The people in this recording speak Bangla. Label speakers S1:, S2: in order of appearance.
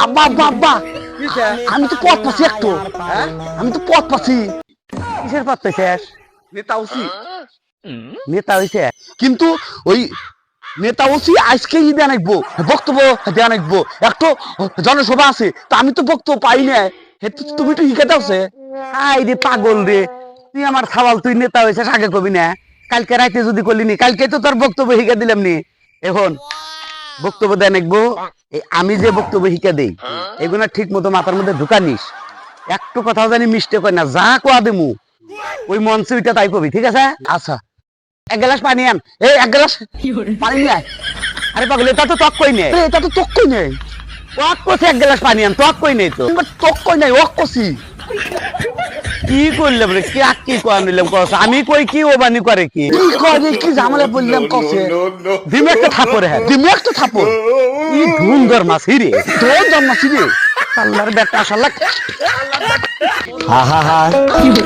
S1: আব্বা আব্বা আব্বা আমি তো পথ পাচ্ছি একটু আমি তো পথ পাচ্ছি কিসের পথ পাইছিস
S2: নেতা উচি
S1: নেতা হইছে কিন্তু ওই নেতা ওসি আজকেই দেয়া নাকবো বক্তব্য দেয়া নাকবো একটু জনসভা আছে তা আমি তো বক্তব্য পাই না তুমি তো শিখাতে আছে আই রে পাগল রে তুই আমার সওয়াল তুই নেতা হয়েছিস আগে কবি না কালকে রাতে যদি করলি নি কালকে তো তোর বক্তব্য শিখে দিলাম নি এখন বক্তব্য দেয় নাকবো আমি যে বক্তব্য শিখে দেই এগুলো ঠিক মতো মাথার মধ্যে ঢুকানিস একটু কথাও জানি মিস্টেক হয় না যা কোয়া দেমু ওই মঞ্চে ওইটা তাই কবি ঠিক আছে আচ্ছা এক গ্লাস পানি আন এই এক গ্লাস পানি নিয়ে আয় আরে পাগল এটা তো টক কই নেই এটা তো টক কই নেই টক কইছে এক গ্লাস পানি আন টক কই নেই তো টক কই নাই ওক কইছি কি করলাম রে কি কি কোয়া নিলাম কস আমি কই কি ও বানি করে কি করে কি ঝামেলা বললাম কসে দিমে একটা থাপড় হ্যাঁ দিমে একটা থাপড় কি ধুন্দর মাছি রে তোর জন্ম মাছি রে আল্লাহর বেটা শালা হা হা হা